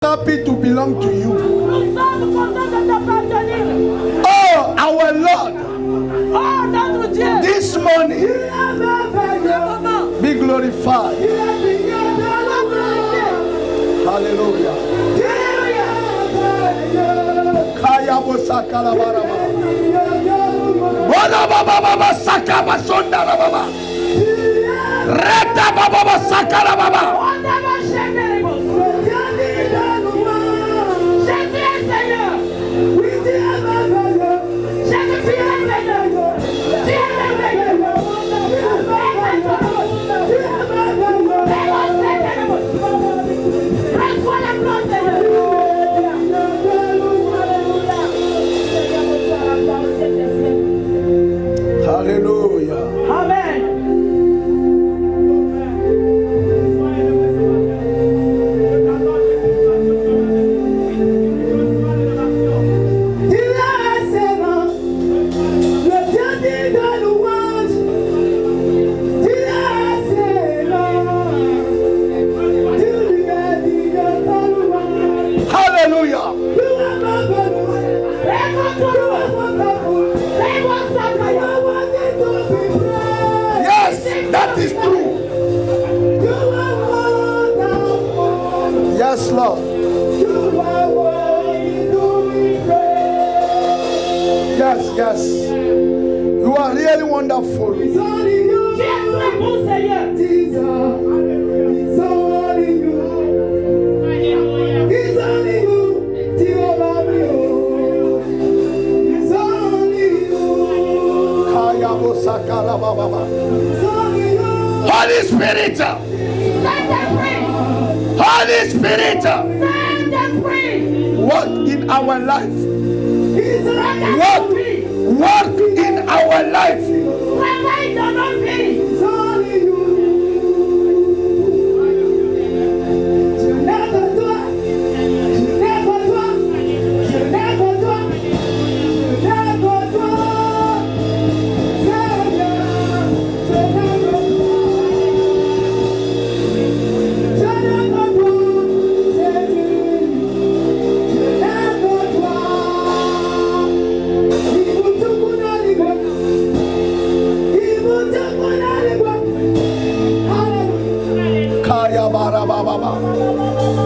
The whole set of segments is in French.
Happy to belong to you. Nous sommes contents de t'appartenir. Oh, our Lord. Oh, notre Dieu. This morning, be glorified. Hallelujah. Kaya bosakala baraba. Bona baba baba sakaba sondara baba. Reta baba baba sakala baba. Hallelujah. Amen. Yes, that is true. Yes, Lord. Yes, yes. You are really wonderful. Holy Spirit, Holy Spirit, work in our life. Work in our life.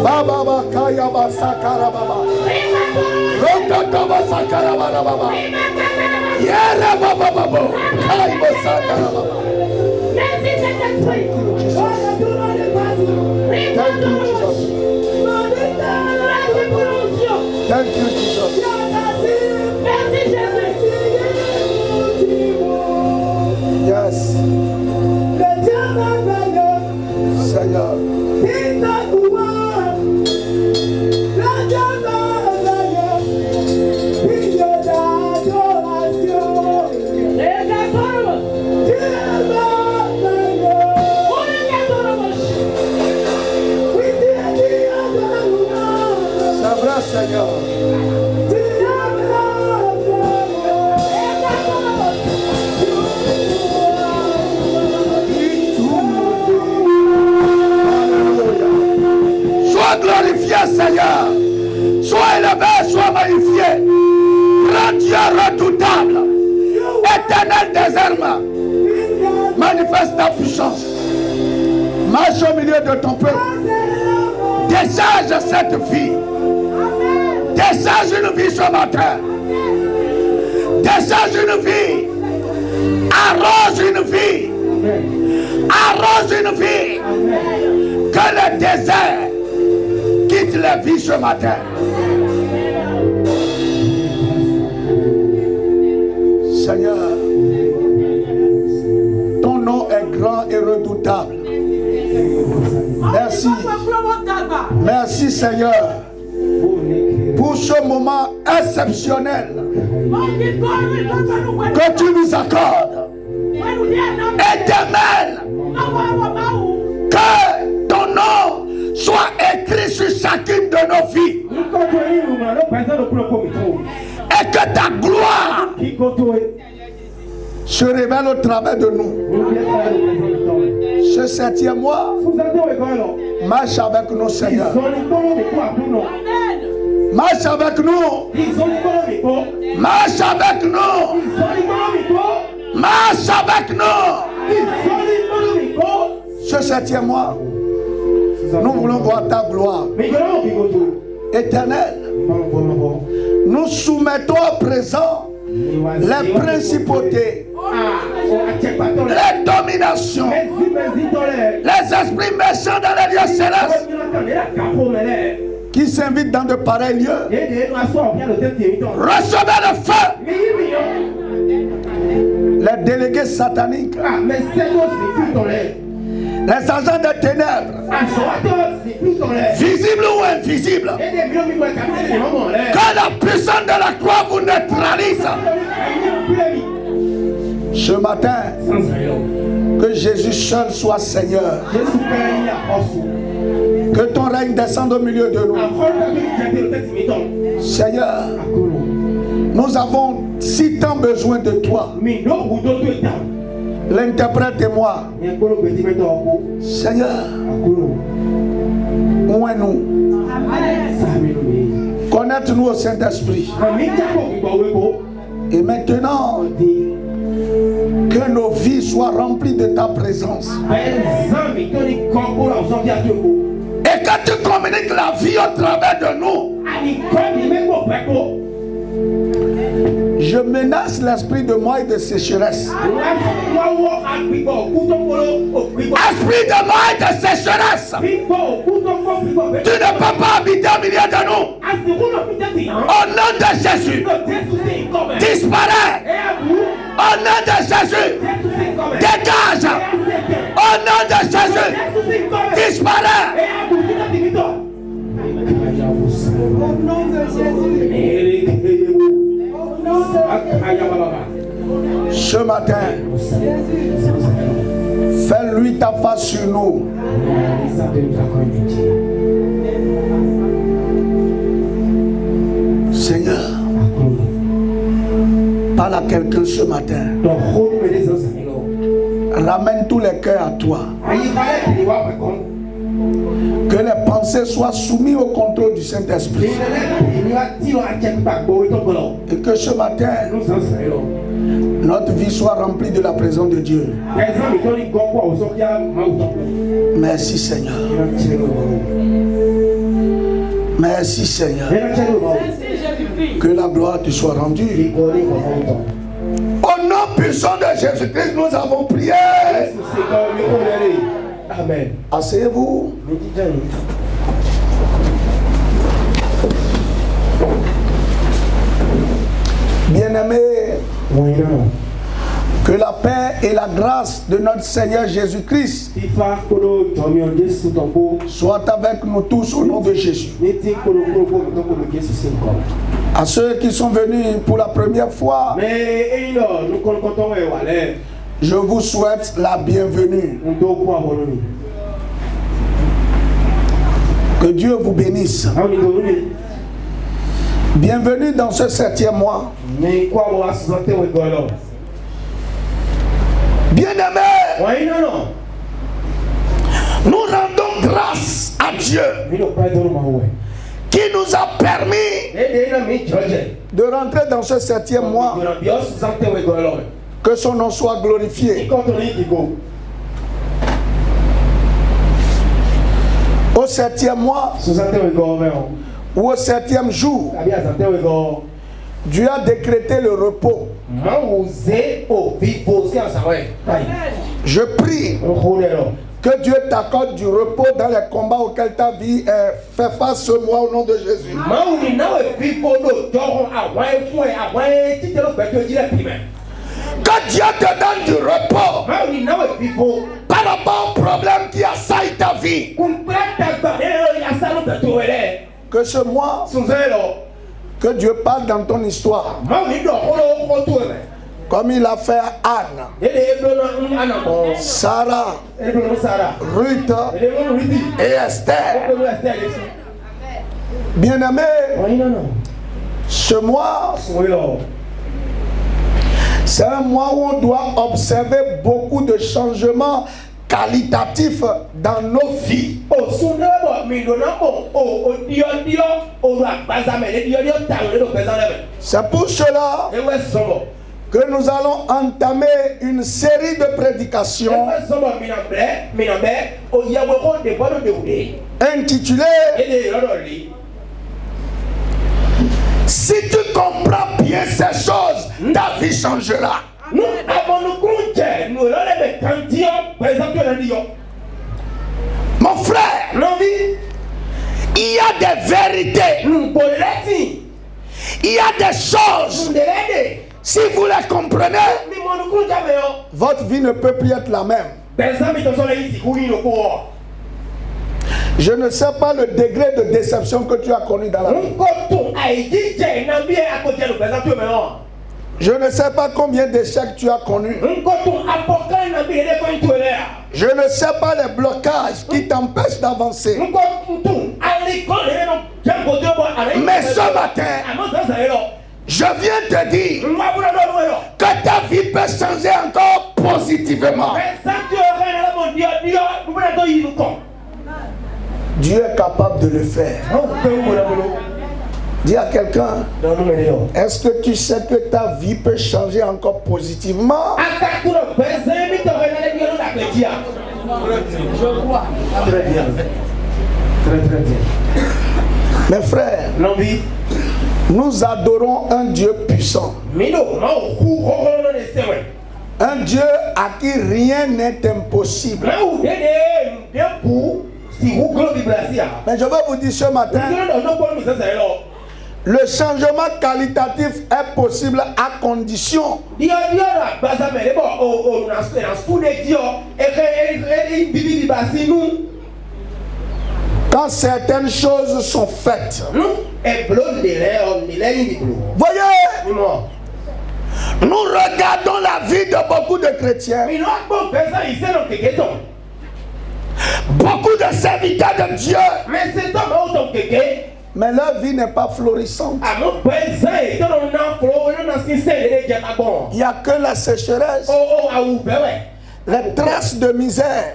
Baba kaya basakara baba. Rota basakara baba. Yera baba baba. Kaya basakara baba. Thank you, Jesus. Yes. Seigneur. C'est vrai, Seigneur. Sois glorifié, Seigneur. Sois élevé, sois magnifié. Grand Dieu redoutable. Éternel des armes. Manifeste ta puissance. Marche au milieu de ton peuple. Décharge cette vie. Décharge une vie ce matin. Décharge une vie. Arrose une vie. Arrose une vie. Que le désert quitte la vie ce matin. Seigneur, ton nom est grand et redoutable. Merci. Merci Seigneur pour ce moment exceptionnel que tu nous accordes. Éternel, que ton nom soit écrit sur chacune de nos vies et que ta gloire se révèle au travers de nous. Ce 7e mois Marche avec nous, Seigneur. Amen. Marche avec nous. Marche avec nous. Marche avec nous. Ce 7e mois, nous voulons voir ta gloire éternelle. Nous soumettons à présent les principautés, les dominations, les esprits méchants dans les lieux célestes qui s'invitent dans de pareils lieux. Recevez le feu. Les délégués sataniques, les agents des ténèbres, visibles ou invisibles, que la puissance de la croix vous neutralise. Ce matin, que Jésus seul soit Seigneur. Que ton règne descende au milieu de nous. Seigneur, nous avons si tant besoin de toi. L'interprète et moi. Seigneur, où est nous? Connecte-nous au Saint-Esprit. Et maintenant, que nos vies soient remplies de ta présence. Et que tu communiques la vie au travers de nous. Je menace l'esprit de mort et de sécheresse. Esprit de mort et de sécheresse. Tu ne peux pas habiter au milieu de nous. Au nom de Jésus, disparaît. Au nom de Jésus, dégage. Au nom de Jésus, disparaît. Au nom de Jésus. Ce matin, fais-lui ta face sur nous. Seigneur, parle à quelqu'un ce matin. Ramène tous les cœurs à toi. Que les pensées soient soumises au contrôle du Saint-Esprit. Et que ce matin, notre vie soit remplie de la présence de Dieu. Merci Seigneur. Merci Seigneur. Que la gloire te soit rendue. Au nom puissant de Jésus-Christ, nous avons prié. Amen. Asseyez-vous. Bien-aimés, que la paix et la grâce de notre Seigneur Jésus-Christ soient avec nous tous au nom de Jésus. À ceux qui sont venus pour la première fois, je vous souhaite la bienvenue. Que Dieu vous bénisse. Bienvenue dans ce 7e mois. Bien-aimés, nous rendons grâce à Dieu qui nous a permis de rentrer dans ce 7e mois. Que son nom soit glorifié. Au 7e mois ou au 7e jour, Dieu a décrété le repos. Je prie que Dieu t'accorde du repos dans les combats auxquels ta vie fait face ce mois au nom de Jésus. Que Dieu te donne du repos par rapport au problème qui assaille ta vie. Que ce mois, que Dieu parle dans ton histoire. Comme il a fait à Anne, Sarah, Ruth et Esther. Bien-aimés, ce mois, c'est un mois où on doit observer beaucoup de changements qualitatif dans nos vies. C'est pour cela que nous allons entamer une série de prédications intitulée Si tu comprends bien ces choses, ta vie changera. Mon frère, il y a des vérités, il y a des choses. Si vous les comprenez, votre vie ne peut plus être la même. Je ne sais pas le degré de déception que tu as connu dans la vie. Je ne sais pas combien d'échecs tu as connus. Je ne sais pas les blocages qui t'empêchent d'avancer. Mais ce matin, je viens te dire que ta vie peut changer encore positivement. Dieu est capable de le faire. Dis à quelqu'un, est-ce que tu sais que ta vie peut changer encore positivement? Très bien. Très bien. Mes frères, nous adorons un Dieu puissant. Un Dieu à qui rien n'est impossible. Mais je veux vous dire ce matin, le changement qualitatif est possible à condition quand certaines choses sont faites. Voyez, nous regardons la vie de beaucoup de chrétiens, beaucoup de serviteurs de Dieu, mais leur vie n'est pas florissante. Il n'y a que la sécheresse, les traces de misère.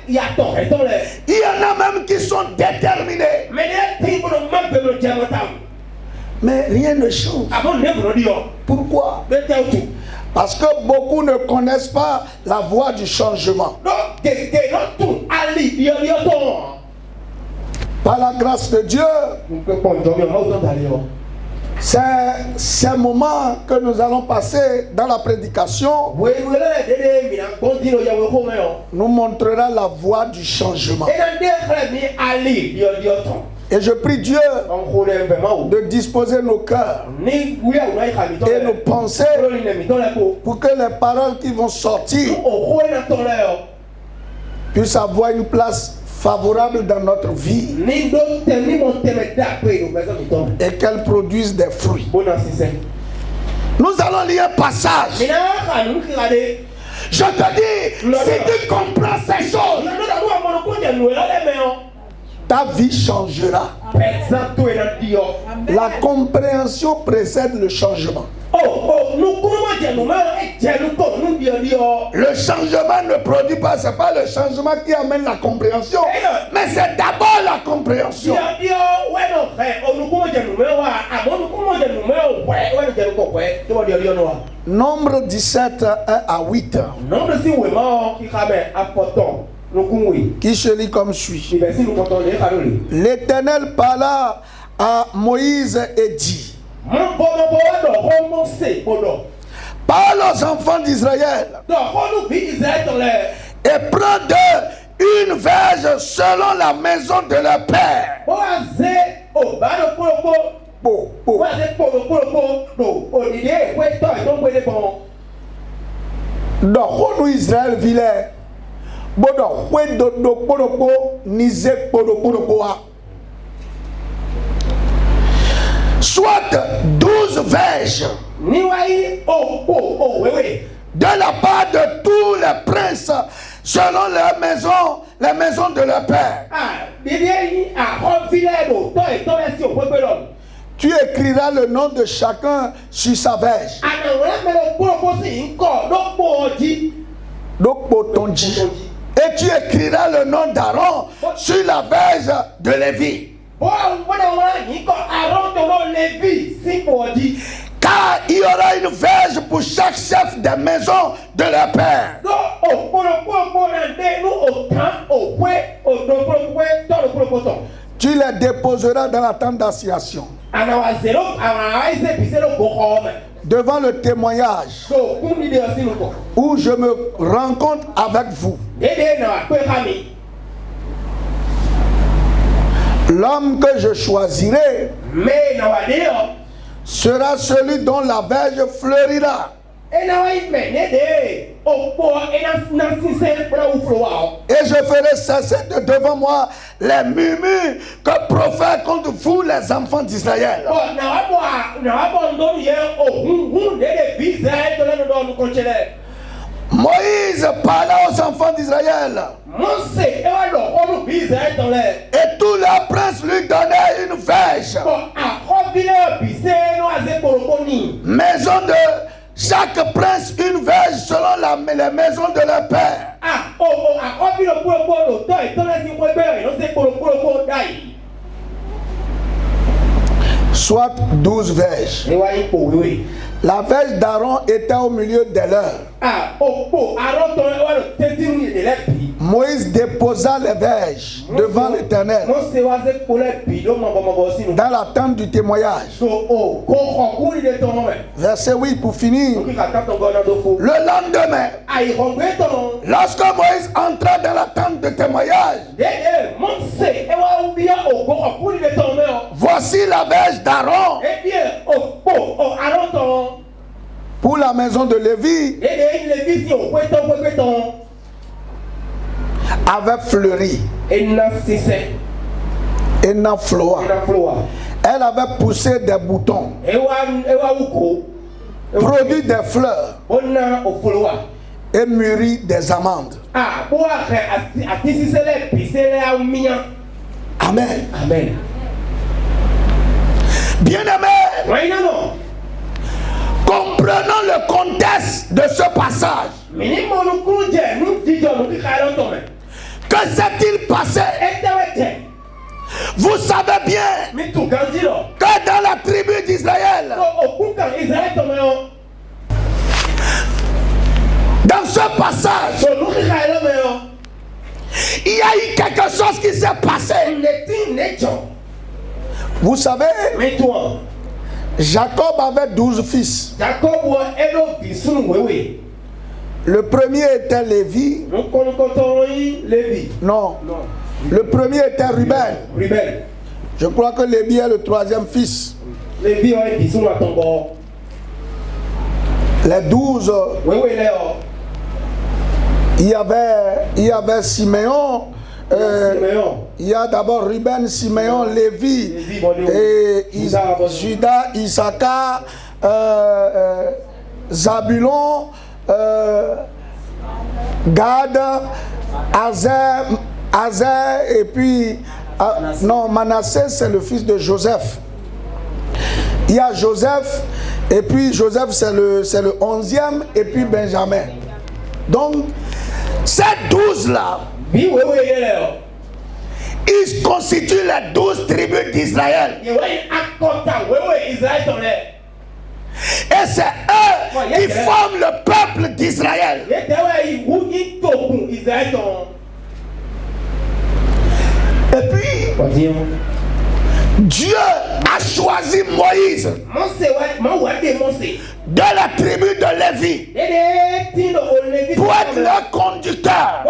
Il y en a même qui sont déterminés, mais rien ne change. Pourquoi? Parce que beaucoup ne connaissent pas la voie du changement. Par la grâce de Dieu, c'est ces moments que nous allons passer dans la prédication nous montrera la voie du changement. Et je prie Dieu de disposer nos cœurs et nos pensées pour que les paroles qui vont sortir puissent avoir une place favorable dans notre vie et qu'elles produisent des fruits. Nous allons lire un passage. Je te dis, si tu comprends ces choses, ta vie changera. La compréhension précède le changement. Le changement ne produit pas, c'est pas le changement qui amène la compréhension, mais c'est d'abord la compréhension. Nombre 17, 1 à 8. Qui se lit comme suit. L'Éternel parla à Moïse et dit: parle aux enfants d'Israël et prends d'eux une verge selon la maison de leur père. Donc, Israël vile soit 12 verges de la part de tous les princes selon leur maison, les maisons de leur père. Tu écriras le nom de chacun sur sa verge. Donc, Botonji. Et tu écriras le nom d'Aaron sur la verge de Lévi. Car il y aura une verge pour chaque chef de maison de leur père. Tu les déposeras dans la tente d'assignation, devant le témoignage où je me rencontre avec vous. L'homme que je choisirai sera celui dont la verge fleurira. Et je ferai cesser de devant moi les murmures que profèrent contre vous les enfants d'Israël. Moïse parla aux enfants d'Israël. Et tous les princes lui donnaient une verge. Maison de chaque prince une verge selon les maisons de leur père. Soit 12 verges. La verge d'Aaron était au milieu de leur. Moïse déposa les verges devant l'Éternel dans la tente du témoignage. Verset 8 pour finir. Le lendemain, lorsque Moïse entra dans la tente de témoignage, voici la verge d'Aaron pour la maison de Lévi avait fleuri et n'a floa. Elle avait poussé des boutons, produit des fleurs et mûri des amandes. Amen. Amen. Bien-aimés, comprenons le contexte de ce passage. Que s'est-il passé? Vous savez bien que dans la tribu d'Israël, dans ce passage, il y a eu quelque chose qui s'est passé. Vous savez, Jacob avait 12 fils. Le premier était Lévi. Non. Le premier était Ruben. Je crois que Lévi est le troisième fils. Les 12. Il y avait Siméon. Il y a d'abord Ruben, Siméon, Lévi, et Judas, Issachar, Zabulon, Gad, Azer, et puis non, Manassé, c'est le fils de Joseph. Il y a Joseph, et puis Joseph c'est le 11e, et puis Benjamin. Donc ces 12 là, ils constituent les 12 tribus d'Israël. Et c'est eux qui forment le peuple d'Israël. Et puis, Dieu a choisi Moïse de la tribu de Lévi pour être le conducteur.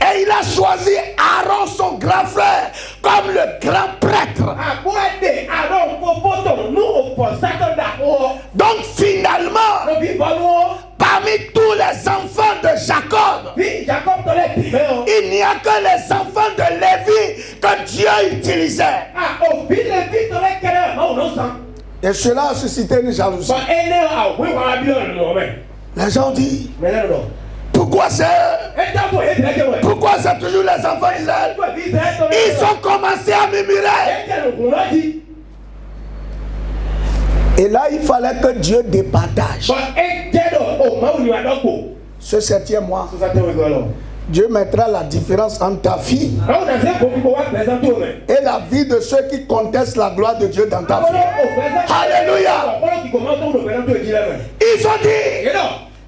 Et il a choisi Aaron, son grand frère, comme le grand prêtre. Donc finalement, parmi tous les enfants de Jacob, il n'y a que les enfants de Lévi que Dieu utilisait. Et cela a suscité une jalousie. Les gens disent, pourquoi c'est toujours les enfants d'Israël? Ils ont commencé à murmurer. Et là, il fallait que Dieu départage. Ce 7e mois, Dieu mettra la différence entre ta vie et la vie de ceux qui contestent la gloire de Dieu dans ta vie. Alléluia. Ils ont dit,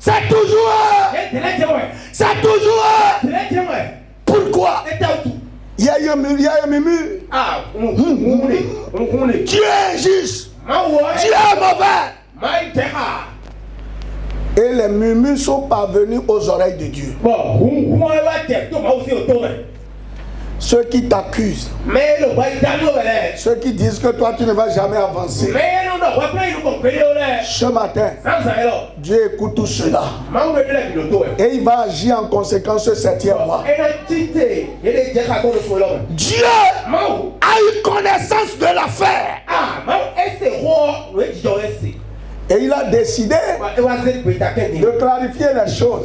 c'est toujours. Pourquoi? Il y a eu un murmure. Dieu est juste. Dieu est mauvais. Et les murmures sont parvenus aux oreilles de Dieu. Ceux qui t'accusent, ceux qui disent que toi tu ne vas jamais avancer. Ce matin, Dieu écoute tout cela. Et il va agir en conséquence ce 7e mois. Dieu a eu connaissance de l'affaire. Et il a décidé de clarifier les choses.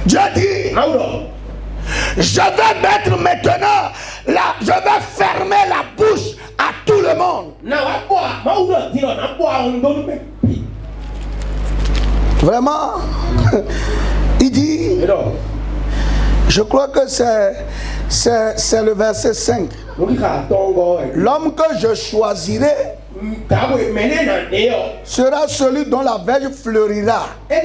Dieu dit, je vais mettre maintenant, je vais fermer la bouche à tout le monde. Vraiment, il dit, je crois que c'est le verset 5. L'homme que je choisirai sera celui dont la verge fleurira. Et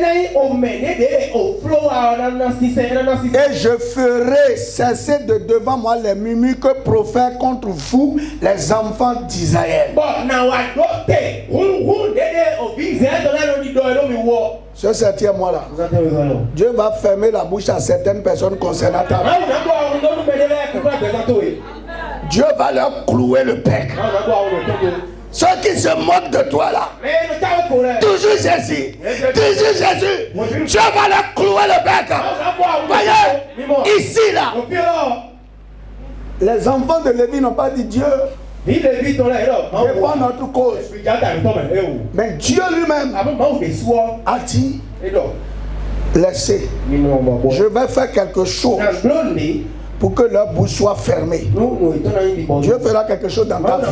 je ferai cesser de devant moi les murmures que profèrent contre vous les enfants d'Israël. Ce 7e mois-là, Dieu va fermer la bouche à certaines personnes concernant ta vie. Dieu va leur clouer le bec. Ceux qui se moquent de toi là, toujours Jésus, Dieu va leur clouer le bec. Voyez, ici là, les enfants de Lévi n'ont pas dit Dieu, défends notre cause. Mais Dieu lui-même a dit, laissez, je vais faire quelque chose pour que leur bouche soit fermée. Dieu fera quelque chose dans ta vie.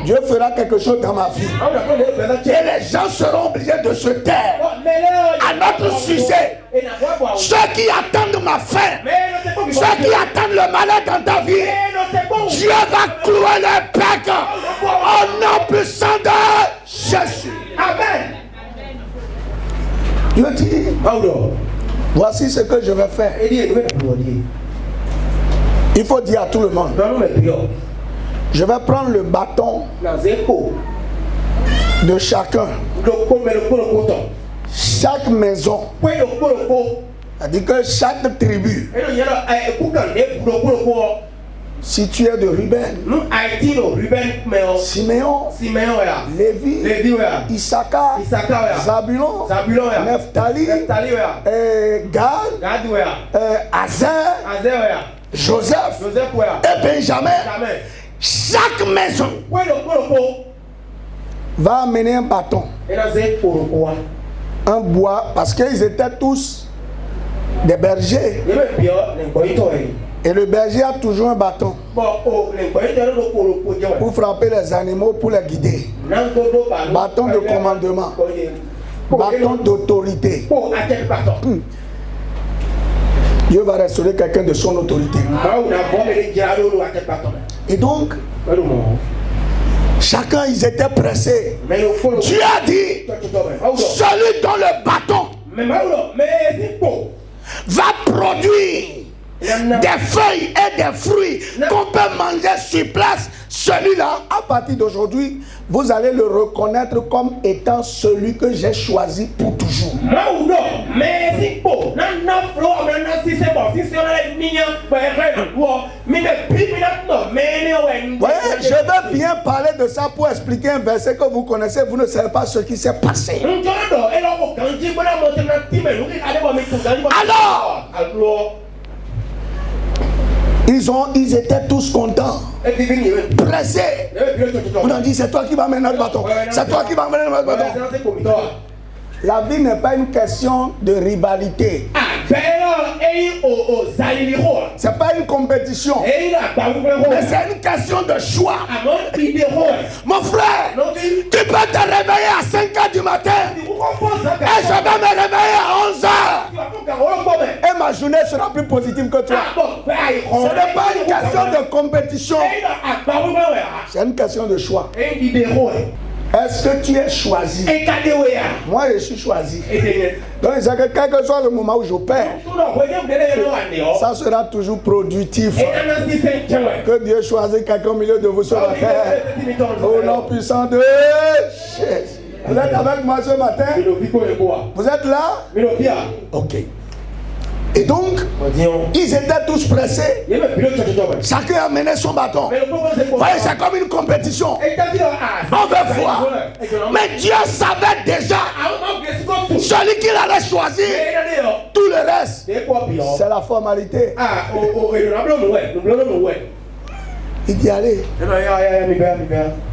Dieu fera quelque chose dans ma vie. Et les gens seront obligés de se taire à notre sujet. Ceux qui attendent ma fin, ceux qui attendent le malheur dans ta vie, Dieu va clouer le bec au nom puissant de Jésus. Amen. Dieu dit, voici ce que je vais faire. Il faut dire à tout le monde, je vais prendre le bâton de chacun. Chaque maison, c'est-à-dire que chaque tribu, si tu es de Ruben, Siméon, Lévi, Issachar, Zabulon, Nephtali, Gad, Azer, Joseph et Benjamin. Chaque maison va amener un bâton, un bois, parce qu'ils étaient tous des bergers. Et le berger a toujours un bâton pour frapper les animaux, pour les guider. Bâton de commandement, bâton d'autorité. Dieu va restaurer quelqu'un de son autorité. Et donc, chacun, ils étaient pressés. Dieu a dit, celui dont le bâton va produire des feuilles et des fruits qu'on peut manger sur place, celui-là, à partir d'aujourd'hui, vous allez le reconnaître comme étant celui que j'ai choisi pour toujours. Ouais, je vais bien parler de ça pour expliquer un verset que vous connaissez, vous ne savez pas ce qui s'est passé. Alors, ils étaient tous contents, pressés. On a dit, c'est toi qui vas mener notre bâton. C'est toi qui vas mener notre bâton. La vie n'est pas une question de rivalité. C'est pas une compétition. Mais c'est une question de choix. Mon frère, tu peux te réveiller à 5h du matin. Et je vais me réveiller à 11h. Et ma journée sera plus positive que toi. Ce n'est pas une question de compétition. C'est une question de choix. Est-ce que tu es choisi? Moi, je suis choisi. Donc, c'est que quel que soit le moment où je perds, ça sera toujours productif. Que Dieu choisisse quelqu'un au milieu de vous sur la terre. Au nom puissant de Jésus. Vous êtes avec moi ce matin? Vous êtes là? Ok. Et donc, ils étaient tous pressés. Chacun a mené son bâton. Vous voyez, c'est comme une compétition. On veut voir. Mais Dieu savait déjà celui qu'il allait choisir. Tout le reste, c'est la formalité. Il dit allez,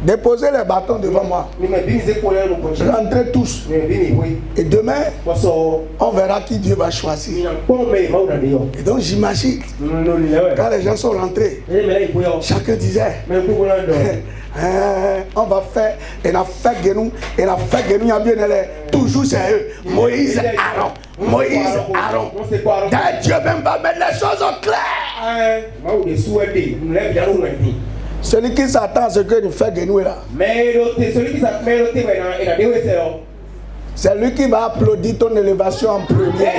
déposez les bâtons devant moi. Rentrez tous. Et demain, on verra qui Dieu va choisir. Et donc j'imagine, quand les gens sont rentrés, chacun disait, on va faire, et la fête de nous, il y a bien toujours c'est eux. Moïse, Aaron. Dieu même va mettre les choses au clair. Celui qui s'attend à ce que nous fait de nous là, c'est lui qui va applaudir ton élévation en premier.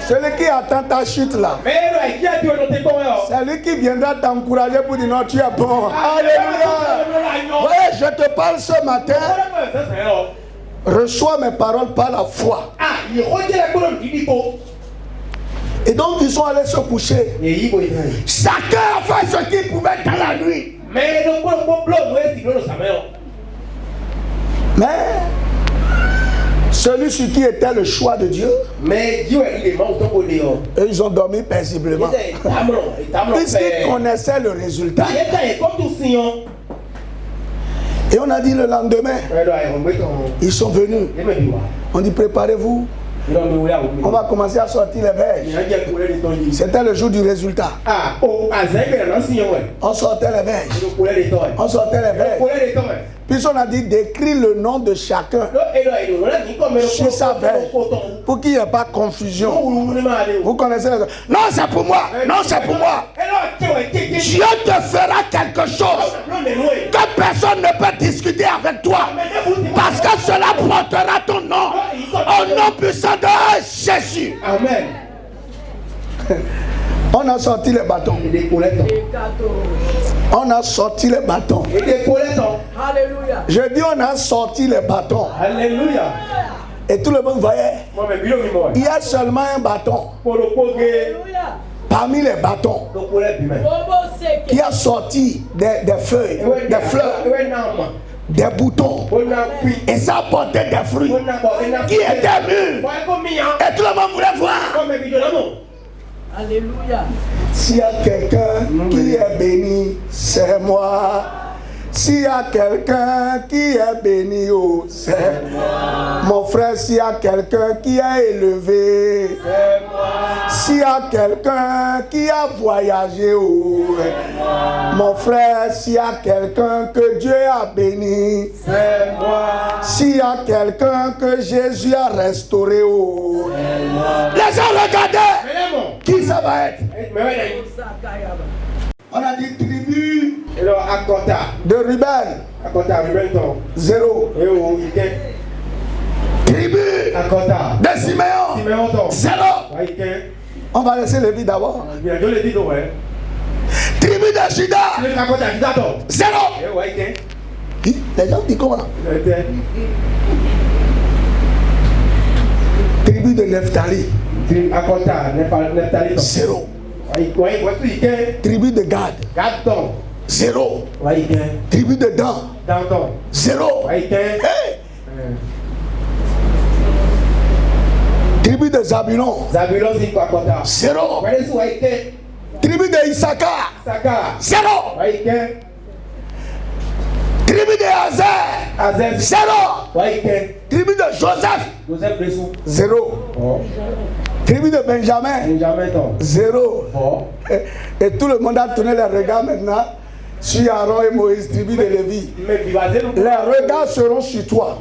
Celui qui attend ta chute là, c'est lui qui viendra t'encourager pour dire non, tu es bon. Alléluia. Ouais, je te parle ce matin. Reçois mes paroles par la foi. Et donc ils sont allés se coucher. Chacun a fait ce qu'il pouvait dans la nuit. Mais celui sur qui était le choix de Dieu, et ils ont dormi paisiblement. Puisqu'ils connaissaient le résultat. Et on a dit le lendemain, ils sont venus. On dit préparez-vous. On va commencer à sortir les verges. C'était le jour du résultat. On sortait les verges. On sortait les verges. Puis on a dit d'écrire le nom de chacun sur sa verge pour qu'il n'y ait pas de confusion. Vous connaissez les... Non, c'est pour moi. Non, c'est pour moi. Dieu te fera quelque chose que personne ne peut discuter avec toi. Parce que cela portera ton nom. Au nom puissant de Jésus. Amen. On a sorti les bâtons. On a sorti les bâtons. Alléluia. Je dis on a sorti les bâtons. Alléluia. Et tout le monde voyait. Il y a seulement un bâton. Parmi les bâtons qui a sorti des feuilles, des fleurs, des boutons, et ça portait des fruits qui étaient mûrs. Et tout le monde voulait voir. Alléluia. S'il y a quelqu'un qui est béni, c'est moi. S'il y a quelqu'un qui est béni, oh, c'est moi. Mon frère, s'il y a quelqu'un qui est élevé, c'est moi. S'il y a quelqu'un qui a voyagé, oh, mon frère, s'il y a quelqu'un que Dieu a béni, c'est moi. S'il y a quelqu'un que Jésus a restauré, oh, les gens regardaient. Qui ça va être? On a dit tribu de Ruben. 0. Tribu de Siméon. 0. On va laisser le vide d'abord. Tribu de Juda. 0. Les gens disent comment? Tribu de Nephtali. 0. Tribu de Gad. 0. Tribu de Dan. 0. Hey. Tribu de Zabulon. 0. Tribu de Issachar. 0. Tribu de Azer. 0. Tribu de Joseph. Joseph Bessou. 0. Oh. Tribu de Benjamin. Benjamin Tom. 0. Oh. Et tout le monde a tourné les regards maintenant sur Aaron et Moïse, tribu de Lévi. Les regards seront sur toi.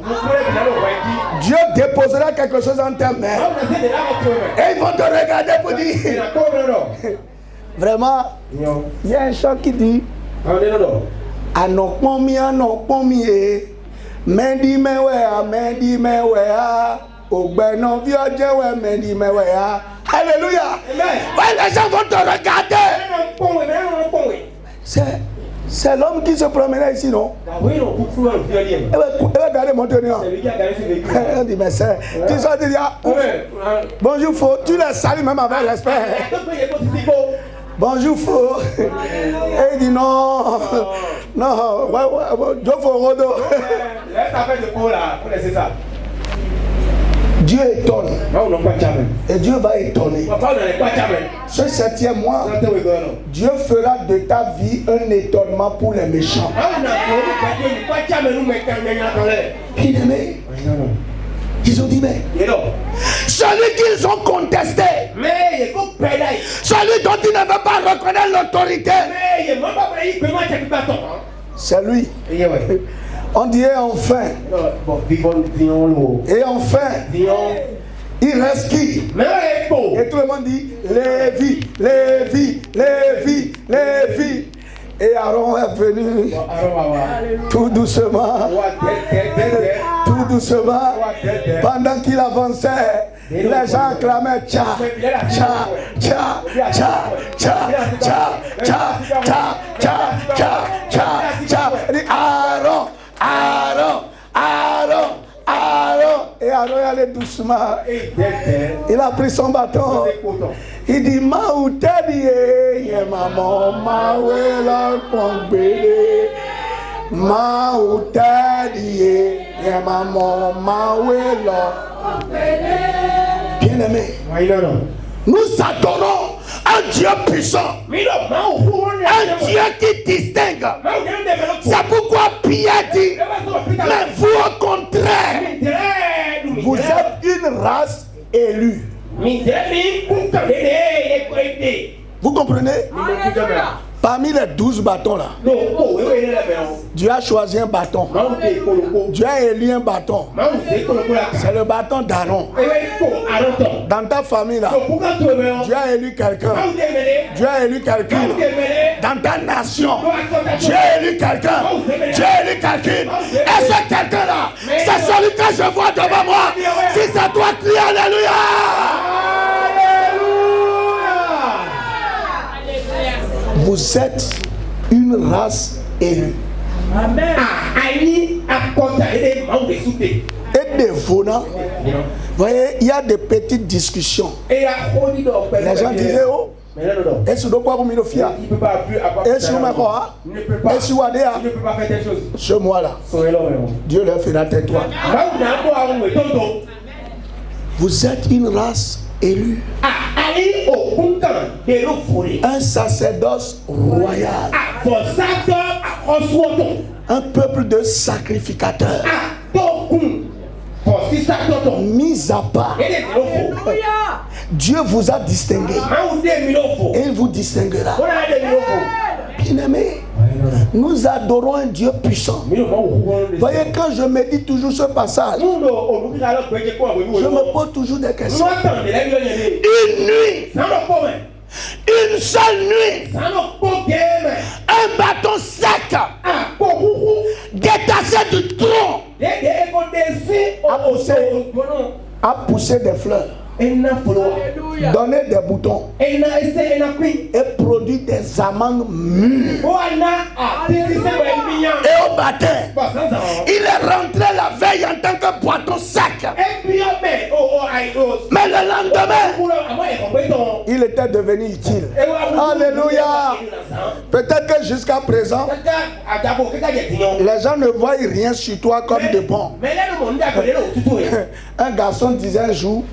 Dieu déposera quelque chose en tes mains. Et ils vont te regarder pour dire. Vraiment, il y a un chant qui dit Anokmomi, Anokmomi, Mendi Mewea, Mendi Mewea, Ogbeno Viojewe, Mendi Mewea. Alléluia. Les gens vont te regarder. C'est l'homme qui se promenait ici, non? Oui, non, elle va garder mon tenue. Elle dit, mais c'est. Tu sors, tu dis, bonjour, faux. Tu les salues même avec respect. Bonjour, faux. Et il dit, non. Non, je fais Rodo. Laisse affaire de peau là, pour laisser ça. Dieu étonne. Et Dieu va étonner. Ce 7e mois, Dieu fera de ta vie un étonnement pour les méchants. Bien-aimé, ils ont dit, mais celui qu'ils ont contesté, celui dont ils ne veulent pas reconnaître l'autorité, c'est lui. On dirait enfin. Et enfin, il reste qui? Et tout le monde dit Lévi, Lévi, Lévi, Lévi. Et Aaron est venu tout doucement, tout doucement. Pendant qu'il avançait, les gens acclamaient tcha, tcha, tcha, tcha, tcha, tcha, tcha, tcha, tcha, tcha, tcha, tcha. Aaron, Aaron, Aaron, Aaron. Et Aaron est allé doucement. Il a pris son bâton. Il dit Maoutadié, maman, Mawela Kongbele. Maoutadié, maman, Mawela Kongbele. Bien-aimé, nous adorons un Dieu puissant, un Dieu qui distingue. C'est pourquoi Pierre dit, mais vous au contraire, vous êtes une race élue. Vous comprenez? Parmi les 12 bâtons là, Dieu a choisi un bâton. Dieu a élu un bâton. C'est le bâton d'Aaron. Dans ta famille là, Dieu a élu quelqu'un. Dieu a élu quelqu'un. Dans ta nation, Dieu a élu quelqu'un. Dieu a élu quelqu'un. Et ce quelqu'un là, c'est celui que je vois devant moi. Si c'est toi, crie Alléluia. Vous êtes une race élue. Amen. Et des venants, vous voyez, il y a des petites discussions. Les gens disaient, oh, est-ce que vous me fiez? Est-ce que vous me croyez? Est-ce que vous avez ce mois-là, Dieu leur fera tais-toi. Vous êtes une race élue. Un sacerdoce royal. Un peuple de sacrificateurs. Mis à part. Dieu vous a distingué. Et il vous distinguera. Bien-aimé, nous adorons un Dieu puissant. Voyez, quand je médite toujours ce passage, je me pose toujours des questions. Une nuit, une seule nuit, un bâton sec détaché du tronc a poussé des fleurs, donné des boutons et produit des amandes mûres. Et au matin, il est rentré la veille en tant que bâton sec. Mais le lendemain, il était devenu utile. Alléluia. Peut-être que jusqu'à présent, les gens ne voient rien sur toi comme de bon. Un garçon disait un jour,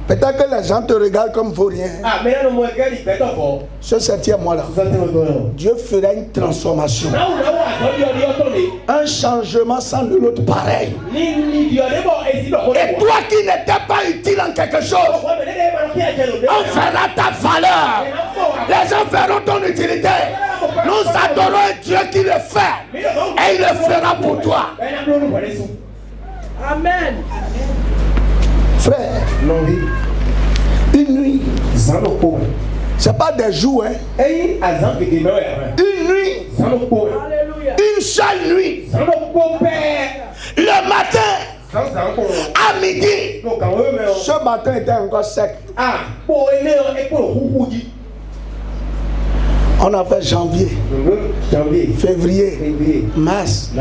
Peut-être que les gens te regardent comme vaurien. Ce 7e mois-là, Dieu fera une transformation. Un changement sans nul autre pareil. Et toi qui n'étais pas utile en quelque chose, on fera ta valeur. Les gens verront ton utilité. Nous adorons un Dieu qui le fait. Et il le fera pour toi. Amen. Frère, une nuit, c'est pas des jours, hein. Une nuit, une seule nuit, le matin, à midi. Ce matin était encore sec. On a fait janvier, février, mars,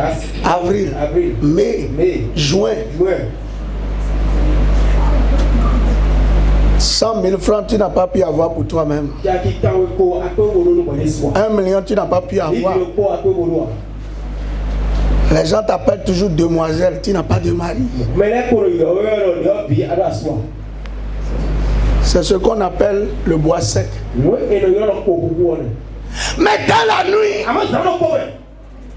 avril, mai, juin. 100 000 francs, tu n'as pas pu avoir pour toi-même. 1 million, tu n'as pas pu avoir. Les gens t'appellent toujours demoiselle, tu n'as pas de mari. C'est ce qu'on appelle le bois sec. Mais dans la nuit,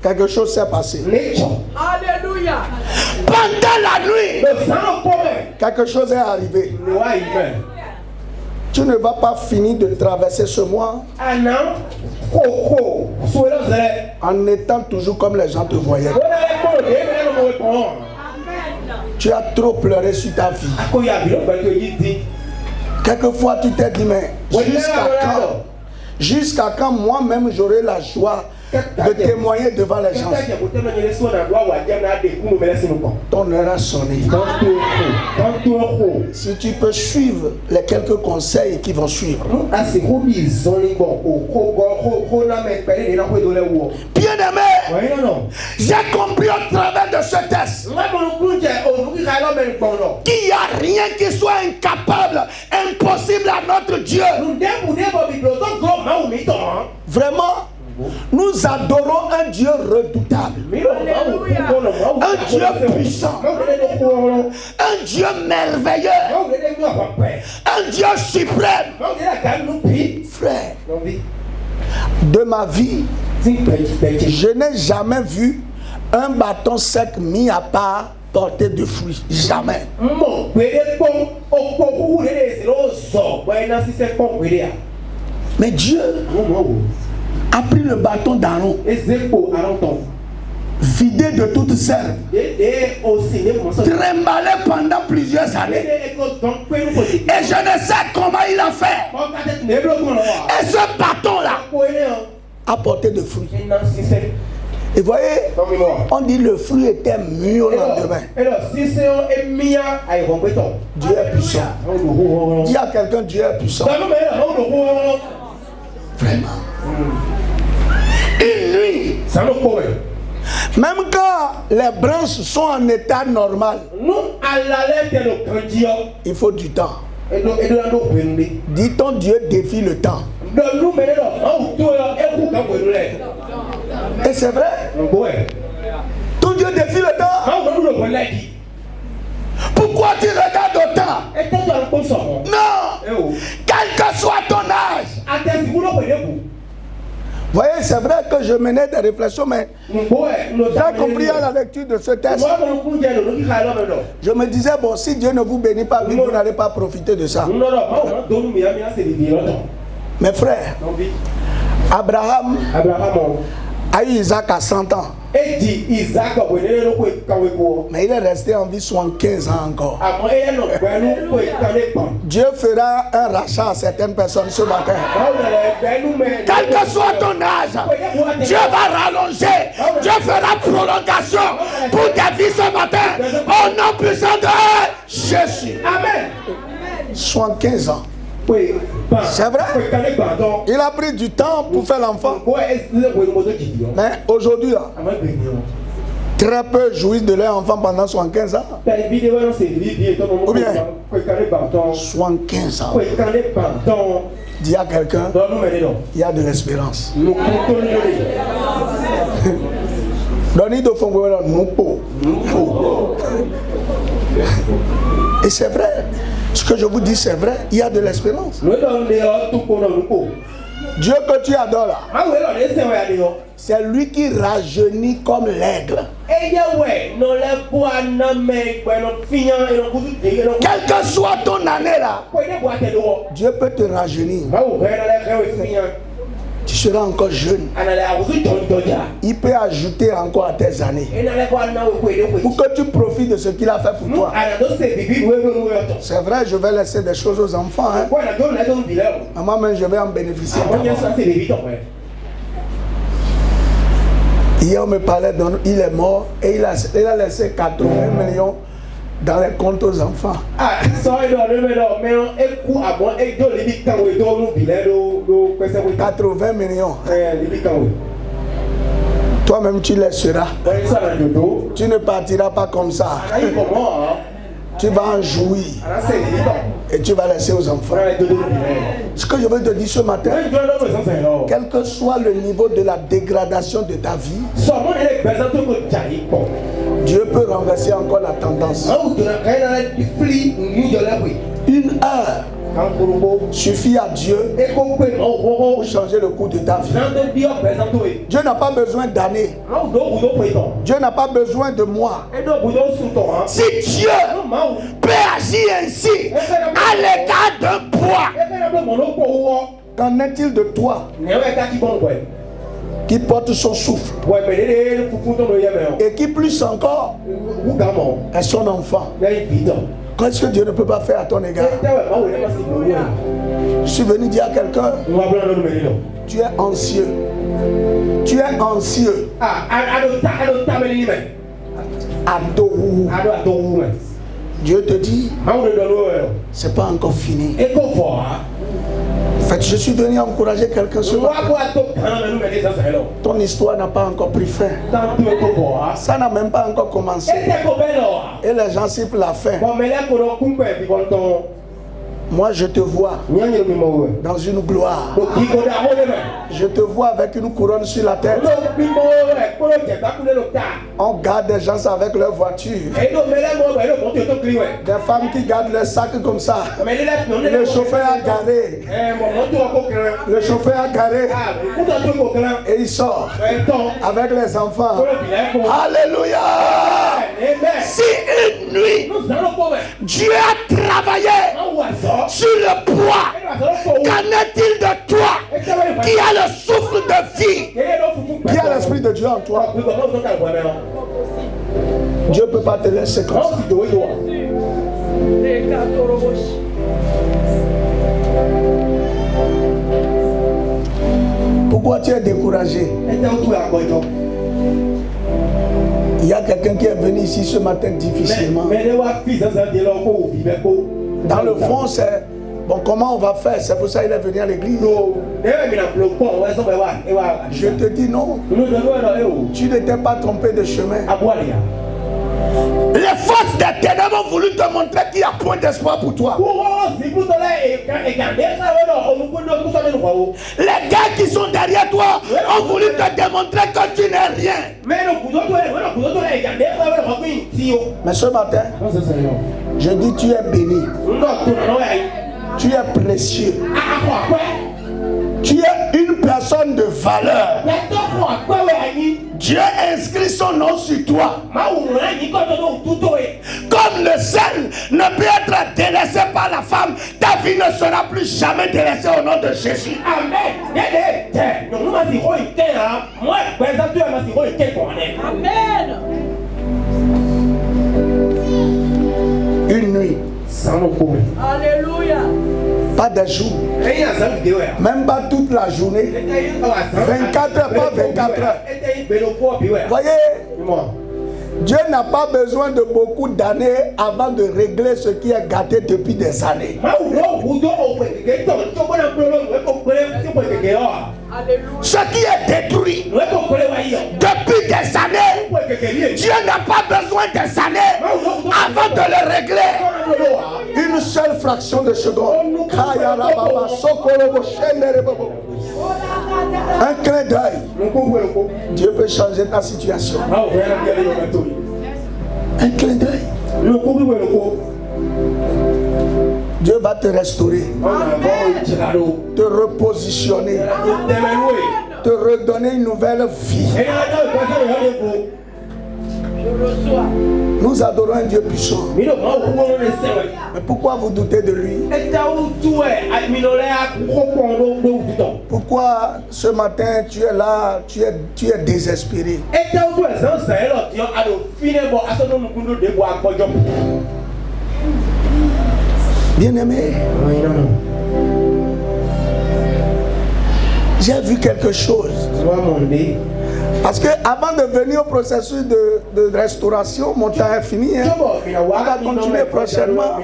quelque chose s'est passé. Alléluia. Pendant la nuit, quelque chose est arrivé. Tu ne vas pas finir de traverser ce mois en étant toujours comme les gens te voyaient. Tu as trop pleuré sur ta vie. Quelquefois tu t'es dit, mais jusqu'à quand moi-même j'aurai la joie de témoigner devant les gens. Ton heure a sonné. Si tu peux suivre les quelques conseils qui vont suivre. Bien-aimé, j'ai compris au travers de ce test qu'il n'y a rien qui soit incapable, impossible à notre Dieu. Vraiment, nous adorons un Dieu redoutable, un Dieu puissant, un Dieu merveilleux, un Dieu suprême. Frère, de ma vie, je n'ai jamais vu un bâton sec mis à part porter de fruits. Jamais. Mais Dieu a pris le bâton d'Aaron, vidé de toute sève, trimballé pendant plusieurs années. Et je ne sais comment il a fait. Et ce bâton-là a porté de fruits. Et voyez, on dit le fruit était mûr le lendemain. Dieu est puissant. Dis à quelqu'un, Dieu est puissant. Vraiment. Une nuit, même quand les branches sont en état normal, il faut du temps. Dis ton Dieu défie le temps. Et c'est vrai. Ton Dieu défie le temps. Pourquoi tu regardes au temps? Non. Quel que soit ton âge. Voyez, c'est vrai que je menais des réflexions, mais j'ai compris à la lecture de ce texte. Je me disais, bon, si Dieu ne vous bénit pas, vous n'allez pas profiter de ça. Mes frères, Abraham a eu Isaac à 100 ans. Mais il est resté en vie 75 ans encore. Dieu fera un rachat à certaines personnes ce matin. Quel que soit ton âge, Dieu va rallonger. Dieu fera prolongation pour ta vie ce matin. Au nom puissant de Jésus. Amen. 75 ans. C'est vrai. Il a pris du temps pour faire l'enfant. Mais aujourd'hui, là, très peu jouissent de leur enfant pendant 75 ans. Ou bien 75 ans. Dis à quelqu'un, il y a de l'espérance. Et c'est vrai. Ce que je vous dis, c'est vrai. Il y a de l'espérance. Dieu que tu adores là, c'est lui qui rajeunit comme l'aigle. Quelle que soit ton année là, Dieu peut te rajeunir. Tu seras encore jeune. Il peut ajouter encore à tes années pour que tu profites de ce qu'il a fait pour toi. C'est vrai, je vais laisser des choses aux enfants. Hein. Moi-même, je vais en bénéficier. Hier, on me parlait, il est mort et il a laissé 80 millions dans les comptes aux enfants. 80 millions. Toi-même, tu laisseras. Tu ne partiras pas comme ça. Tu vas en jouir. Et tu vas laisser aux enfants. Ce que je veux te dire ce matin, quel que soit le niveau de la dégradation de ta vie, Dieu peut renverser encore la tendance. Une heure suffit à Dieu pour changer le cours de ta vie. Dieu n'a pas besoin d'années. Dieu n'a pas besoin de mois. Si Dieu peut agir ainsi à l'égard d'un poids, qu'en est-il de toi qui porte son souffle et qui plus encore est son enfant? Qu'est-ce que Dieu ne peut pas faire à ton égard? Je suis venu dire à quelqu'un, tu es anxieux. Tu es anxieux. Adorou. Dieu te dit, c'est pas encore fini. En fait, je suis venu encourager quelqu'un ce matin. Ton histoire n'a pas encore pris fin. Ça n'a même pas encore commencé. Et les gens sifflent la fin. Moi, je te vois dans une gloire. Je te vois avec une couronne sur la tête. On garde des gens avec leur voiture. Des femmes qui gardent leur sac comme ça. Le chauffeur a garé. Le chauffeur a garé. Et il sort avec les enfants. Alléluia. Si une nuit, Dieu a travaillé sur le poids, qu'en est-il de toi qui a le souffle de vie, qui a l'esprit de Dieu en toi? Dieu ne peut pas te laisser comme ça. Pourquoi tu es découragé? Il y a quelqu'un qui est venu ici ce matin difficilement. Dans le fond, c'est bon, comment on va faire? C'est pour ça qu'il est venu à l'église. Je te dis non. Tu n'étais pas trompé de chemin. Les forces des ténèbres ont voulu te montrer qu'il y a point d'espoir pour toi. Les gars qui sont derrière toi ont voulu te démontrer que tu n'es rien. Mais ce matin, je dis tu es béni. Tu es précieux. Tu es une personne de valeur. Dieu inscrit son nom sur toi. Comme le sel ne peut être délaissé par la femme, ta vie ne sera plus jamais délaissée au nom de Jésus. Amen. Une nuit. Alléluia. Pas des jours. Même pas toute la journée. 24 heures, pas 24 heures. Voyez, Dieu n'a pas besoin de beaucoup d'années avant de régler ce qui est gâté depuis des années. Ce qui est détruit depuis des années, Dieu n'a pas besoin des années avant de le régler. Une seule fraction de seconde. Un clin d'œil. Dieu peut changer ta situation. Un clin d'œil. Dieu va te restaurer, te repositionner, te redonner une nouvelle vie. Je reçois. Nous adorons un Dieu puissant. Mais pourquoi vous doutez de lui? Pourquoi ce matin tu es là, tu es désespéré? Bien-aimé, j'ai vu quelque chose. Parce que avant de venir au processus de restauration, mon temps est fini. Hein. On va continuer prochainement.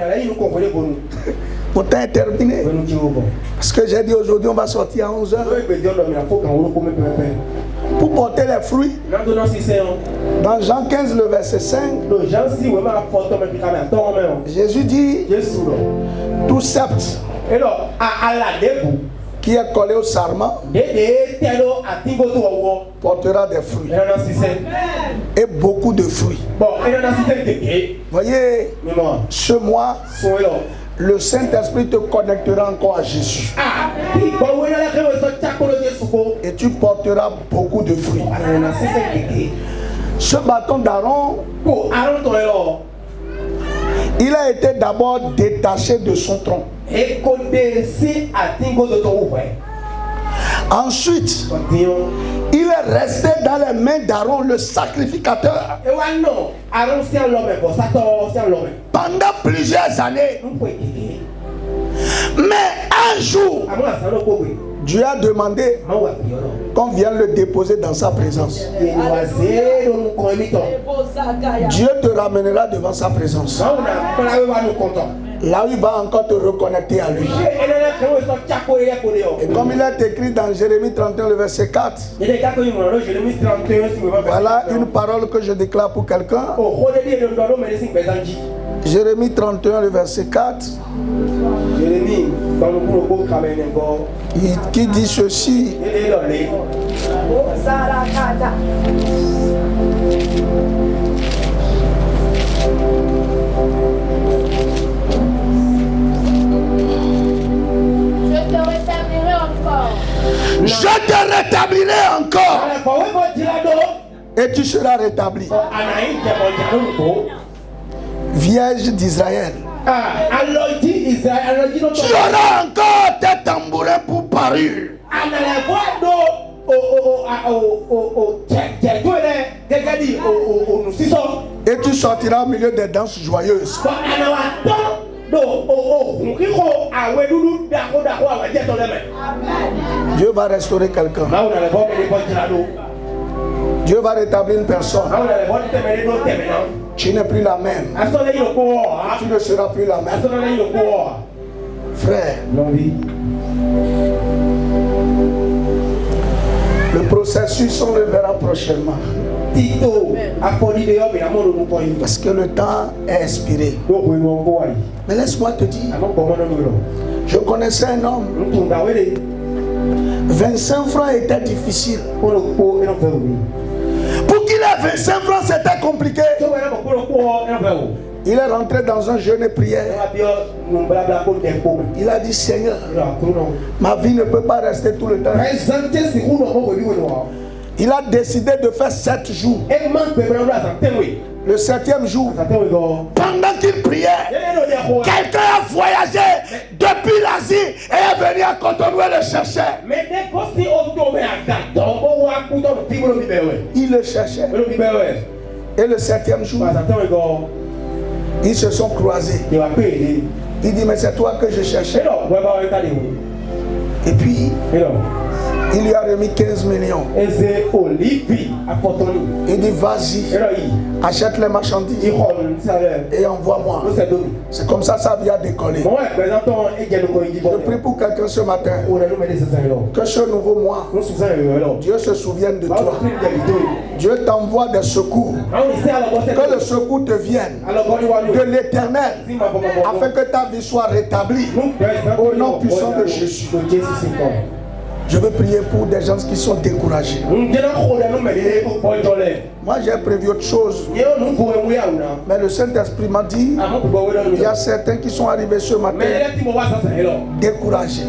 Mon temps est terminé. Parce que j'ai dit aujourd'hui, on va sortir à 11h. Pour porter les fruits. Dans Jean 15, le verset 5, Jésus dit, tout sceptre qui est collé au sarment portera des fruits. Et beaucoup de fruits. Voyez, ce mois, le Saint-Esprit te connectera encore à Jésus. Et tu porteras beaucoup de fruits. Ce bâton d'Aaron, il a été d'abord détaché de son tronc. Ensuite, il est resté dans les mains d'Aaron, le sacrificateur. Pendant plusieurs années. Mais un jour, Dieu a demandé qu'on vienne le déposer dans sa présence. Dieu te ramènera devant sa présence. Là où il va encore te reconnecter à lui. Et comme il est écrit dans Jérémie 31, le verset 4. Voilà une parole que je déclare pour quelqu'un. Jérémie 31, le verset 4. Qui dit ceci. Je te rétablirai encore. Et tu seras rétabli. Vierge d'Israël. Tu auras encore tes tambourins pour parure. Et tu sortiras au milieu des danses joyeuses. Dieu va restaurer quelqu'un. Dieu va rétablir une personne. Tu n'es plus la même. Tu ne seras plus la même. Frère, le processus, on le verra prochainement. Parce que le temps est expiré. Mais laisse-moi te dire, je connaissais un homme. 25 francs était difficile. Pour qu'il ait 25 francs, c'était compliqué. Il est rentré dans un jeûne et prière. Il a dit, Seigneur, ma vie ne peut pas rester tout le temps. Il a décidé de faire 7 jours. Le 7e jour, pendant qu'il priait, quelqu'un a voyagé depuis l'Asie et est venu à Cotonou et le cherchait. Il le cherchait. Et le 7e jour, ils se sont croisés. Il dit, mais c'est toi que je cherchais. Et puis, il lui a remis 15 millions. Il dit, vas-y, achète les marchandises et envoie-moi. C'est comme ça sa vie a décollé. Je prie pour quelqu'un ce matin. Que ce nouveau mois, Dieu se souvienne de toi. Dieu t'envoie des secours. Que le secours te vienne de l'Éternel, afin que ta vie soit rétablie. Au nom puissant de Jésus. Je veux prier pour des gens qui sont découragés. Moi j'ai prévu autre chose. Mais le Saint-Esprit m'a dit, il y a certains qui sont arrivés ce matin découragés.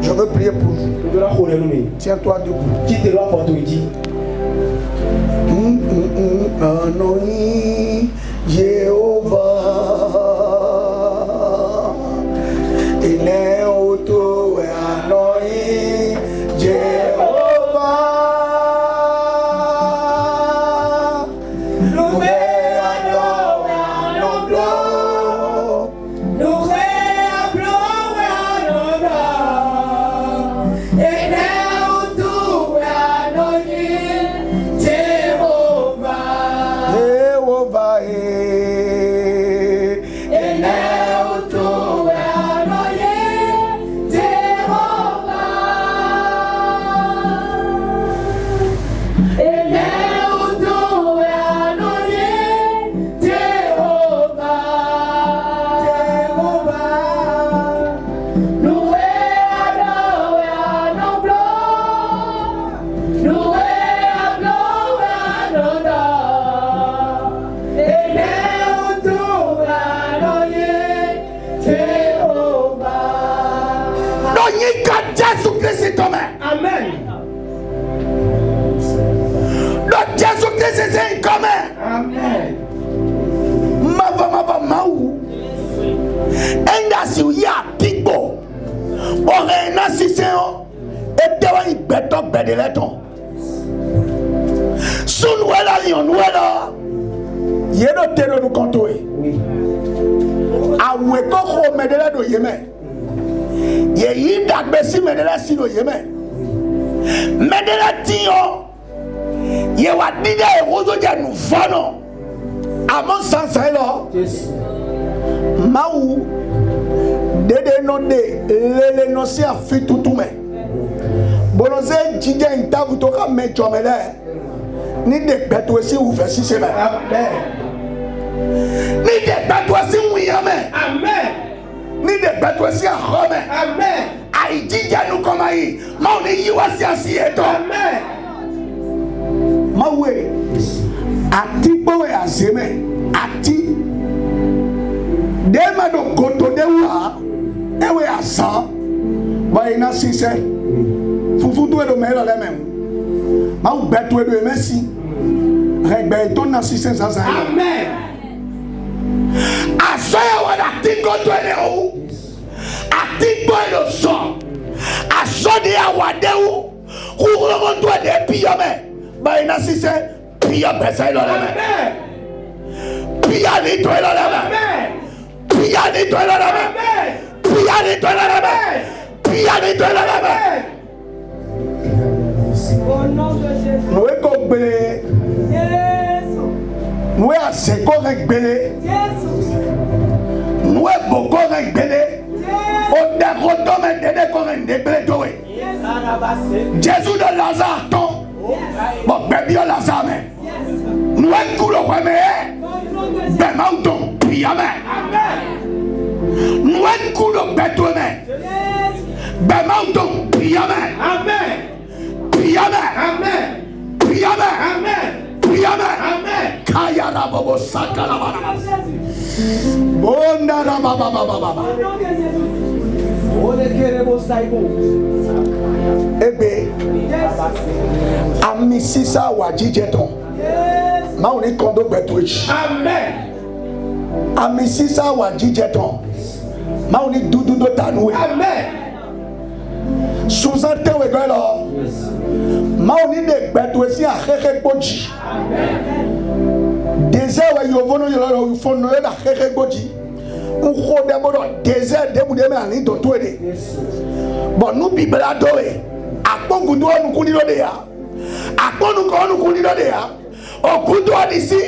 Je veux prier pour vous. Tiens-toi debout. Anoi Jéhovah, Ineoto Anoi Jéhovah, Loué Anoblo, Loué Ablo Anoblo, Ineoto Anoi Jéhovah, Jéhovah, Ineoto Anoi Jéhovah, Ineoto Anoi Jéhovah, Loué Anoblo, Loué Ablo Anoda, Ineoto Anoi Jéhovah. L'onyika Jésus-Christ tome. Amen. Le Jésus-Christ c'est commun. Amen. Mava mau. Enda si ya tikbo. Ore na siseo. Etewa ibeto bedeleton. Sunwela yonwela. Yedo tero nu kontoe. Awe koko medele do yeme. Ye yi dagbe si medele si do yeme. Medele tiyo. Ye wa dide e rozo ja nu fano. Amon sansa elo. Mau dede no de lele no si afitutume. Bonoze jije intavu toka mechomele. Ni de beto si ufesi seme. Amen. Ni de beto si wiyame. Amen. Ni de beto si ahome. Amen. Ai jije nu komai. Mau ni yiwa si asieto. Amen. Mawe ati bowe azeme ati dema do goto dewa ewe asa ba ina sise fufu do melo lemem mau beto do emesi regbe to na sise sasa. Amen. Asoya wada ati goto ele o ati boy do so aso de awadewu ku to de piyame ba ina sise piya besa ilo leme. Amen. Piya ni to ilo leme. Amen. Piya ni to ilo leme. Amen. Piya ni to ilo leme. Piya ni to ilo leme. Au nom de Jésus. Nous est comme belé. Jésus. Nous est assez correct belé. Jésus. Nous est beaucoup correct belé. Jésus. Au déroton mais dédé correct de belé toé. Jésus de Lazare ton. Bon bébé Lazare mais. Nous est couleur mais. Au nom de Jésus. Ben mauton priya mais. Amen. Nous est couleur bête mais. Jésus. Ben mauton priya mais. Amen. Priya mais. Amen. Priya mais. Amen. Priya mais. Amen. Kaya rabobo sakala Au nom bana. de Jésus. Bonda rababa baba. Au nom de Jésus. Ebe amisisa wa jijeton. Jésus. Ma oni kondo betwich. Amen. Amisisa wa jijeton. Ma oni dudu do tanwe. Amen. Susan tewe gelo. Ma oni de betwesi a khekhe boji. Desewe yovono yolo ufono na khekhe boji. Unko de bodo desert de bude me ani to toede. Bon nous bibla doe. Akpongu do nu kuni do de ya. Akponu ko nu kuni do de ya. Okudo disi.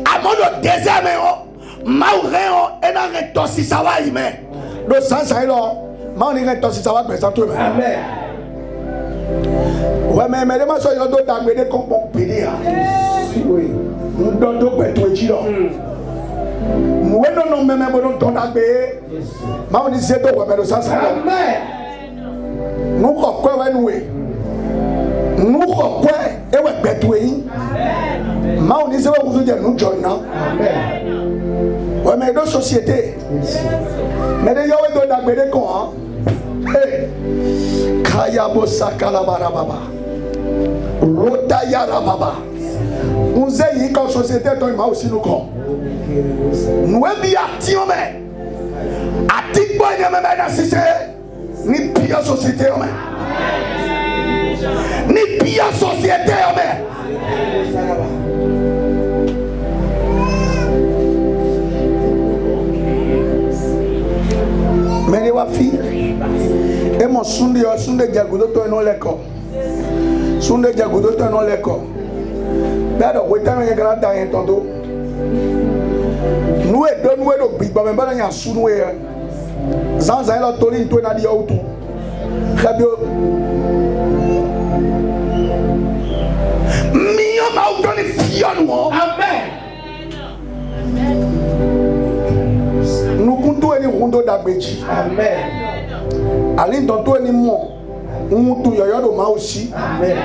Amodo desert me o. Mau reo ena re tosi sawa ime. Do sansa ilo. Mau ni re tosi sawa pesa to me. Amen. Ouais mais dema so yo do dagbe de kompon pede ya. Oui. Ndodo beto ejiro. Nous non même bon ton dagbe. Mau ni seto ko me do sansa ilo. Amen. Nous quoi nous nous quoi et ouais betoué. Ma on disait vous dire nous John non. Ouais mais dans société. Mais de yowe do dagbede kon hein. Hey. Kaya bossa kalabara baba. Rota yara baba. Unze yi ka société to ma aussi nous kon. Nous bi ati o me. Ati boy ne me na sise. Ni pire société o me. Ni pire société o me. Mais les wafis et mon sonde diagodo to non l'école. Sonde diagodo to non l'école. Dado wetano ya grada ta entondo. Nous et don nous do big ba me ba nya sunu we. Zanza elo tori to na di auto. Khabio. Mio ma auto ni fiano. Amen. Nous comptons les rondos d'Abéji. Amen. Allez dans toi les mots. On monte yoyo de ma aussi. Amen.